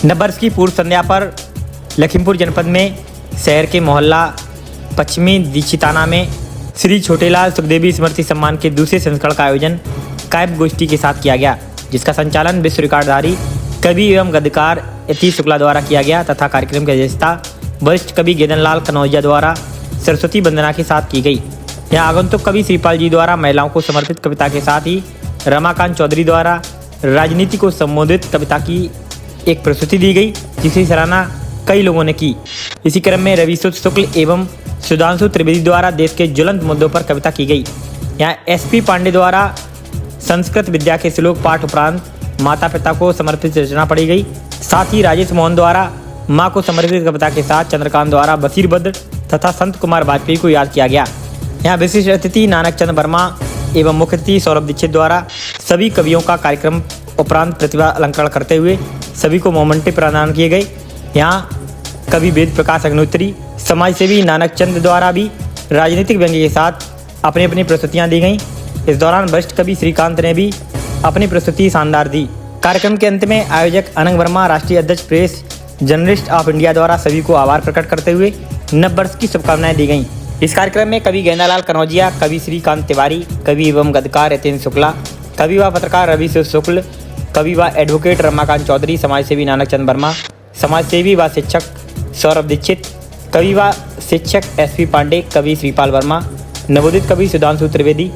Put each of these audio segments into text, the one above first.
नववर्ष की पूर्व संध्या पर लखीमपुर जनपद में शहर के मोहल्ला पश्चिमी दीक्षिताना में श्री छोटेलाल सुखदेवी स्मृति सम्मान के दूसरे संस्करण का आयोजन काव्य गोष्ठी के साथ किया गया, जिसका संचालन विश्व रिकॉर्डधारी कवि एवं गद्यकार यतीश शुक्ला द्वारा किया गया तथा कार्यक्रम की अध्यक्षता वरिष्ठ कवि गेदनलाल कनौजिया द्वारा सरस्वती वंदना के साथ की गई। यहाँ आगंतुक कवि श्रीपाल जी द्वारा महिलाओं को समर्पित कविता के साथ ही रमाकांत चौधरी द्वारा राजनीति को संबोधित कविता की एक प्रस्तुति दी गई, जिसकी सराहना कई लोगों ने की। इसी क्रम में रविशुद्ध शुक्ल एवं सुधांशु त्रिवेदी द्वारा देश के ज्वलंत मुद्दों पर कविता की गई। यहाँ एसपी पांडे द्वारा संस्कृत विद्या के श्लोक पाठ उपरांत माता पिता को समर्पित रचना पढ़ी गई। साथ ही राजेश मोहन द्वारा माँ को समर्पित कविता के साथ चंद्रकांत द्वारा बशीरभद्र तथा संत कुमार वाजपेयी को याद किया गया। यहाँ विशिष्ट अतिथि नानक चंद वर्मा एवं मुख्य अतिथि सौरभ दीक्षित द्वारा सभी कवियों का कार्यक्रम उपरांत प्रतिभा अलंकरण करते हुए सभी को मोमेंटे प्रदान किए गए। यहाँ कवि वेद प्रकाश अग्निहोत्री, समाजसेवी नानक चंद द्वारा भी राजनीतिक व्यंग्य के साथ अपनी अपनी प्रस्तुतियाँ दी गईं। इस दौरान वरिष्ठ कवि श्रीकांत ने भी अपनी प्रस्तुति शानदार दी। कार्यक्रम के अंत में आयोजक अनंग वर्मा, राष्ट्रीय अध्यक्ष प्रेस जर्नलिस्ट ऑफ इंडिया द्वारा सभी को आभार प्रकट करते हुए नववर्ष की शुभकामनाएं दी गईं। इस कार्यक्रम में कवि गेंदालाल कनौजिया, कवि श्रीकांत तिवारी, कवि एवं गद्यकार यतीश शुक्ला, कवि व पत्रकार रविशुद्ध शुक्ल, कवि व एडवोकेट रमाकांत चौधरी, समाजसेवी नानक चंद वर्मा, समाजसेवी व शिक्षक सौरभ दीक्षित, कवि व शिक्षक एसपी पांडे, कवि श्रीपाल वर्मा, नवोदित कवि सुधांशु त्रिवेदी,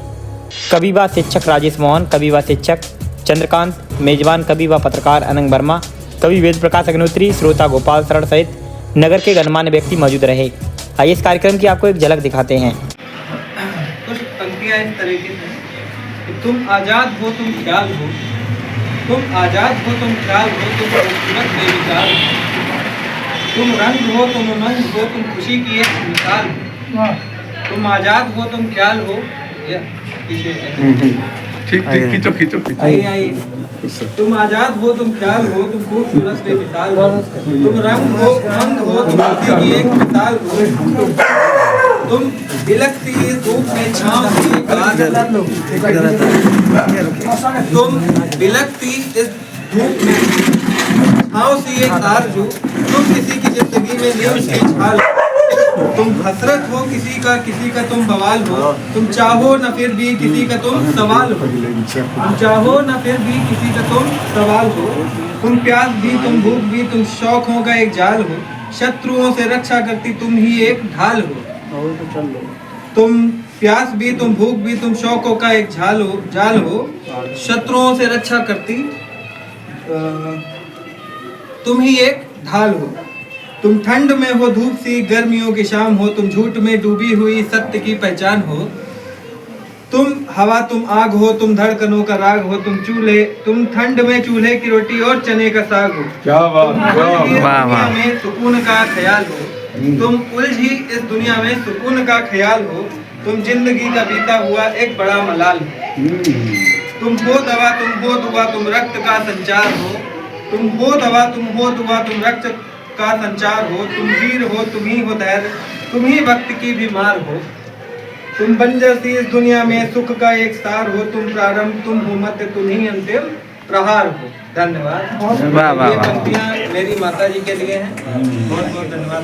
कवि व शिक्षक राजेश मोहन, कवि व शिक्षक चंद्रकांत, मेजबान कवि व पत्रकार अनंग वर्मा, कवि वेद प्रकाश अग्निहोत्री, श्रोता गोपाल शरण सहित नगर के गणमान्य व्यक्ति मौजूद रहे। आइए इस कार्यक्रम की आपको एक झलक दिखाते हैं। कुछ पंक्तियाँ इस तरीके से कि तुम आज़ाद हो तुम ख्याल हो, तुम आज़ाद हो तुम ख्याल हो, तुम खूबसूरत बेमिसाल हो, तुम रंग हो तुम उमंग हो, तुम खुशी की एक मिसाल हो, तुम आज़ाद हो तुम ख्याल हो। ठीक खींचो खींचो आइए तुम आज़ाद हो तुम ख्याल हो, तुम खूबसूरत बेमिसाल हो, तुम रंग हो उमंग हो, तुम खुशी की एक मिसाल हो, तुम बिलखती इस धूप में छाँव सी एक आरज़ू, तुम बिलखती इस धूप में छाँव सी एक आरज़ू, तुम किसी की जिंदगी में नींव की छाल, तुम हसरत हो किसी का तुम बवाल हो, तुम चाहो न फिर भी किसी का तुम सवाल हो, तुम चाहो न फिर भी किसी का तुम सवाल हो, तुम प्यास भी तुम भूख भी तुम शौकों का एक जाल हो, शत्रुओं से रक्षा करती तुम ही एक ढाल हो, तुम प्यास भी तुम भूख भी तुम शौकों का एक जाल हो, शत्रुओं से रक्षा करती तुम ही एक ढाल हो, तुम ठंड में हो धूप सी गर्मियों की शाम हो, तुम झूठ में डूबी हुई सत्य की पहचान हो, तुम हवा तुम आग हो, तुम धड़कनों का राग हो, तुम ठंड में चूल्हे की रोटी और चने का साग हो, दुनिया में सुकून का ख्याल हो, तुम उलझी इस दुनिया में सुकून का ख्याल हो, तुम जिंदगी का बीता हुआ एक बड़ा मलाल हो, तुम हो दवा तुम हो दुआ तुम रक्त का संचार हो, तुम हो दवा तुम हो दुआ तुम रक्त का संचार हो, तुम वीर हो तुम ही हो धैर्य, तुम ही वक्त की बीमार हो, तुम बंजर सी इस दुनिया में सुख का एक सार हो, तुम प्रारंभ तुम हो मध्य तुम ही अंतिम प्रहार हो। धन्यवाद। ये पंक्तियाँ मेरी माता जी के लिए हैं। बहुत बहुत धन्यवाद।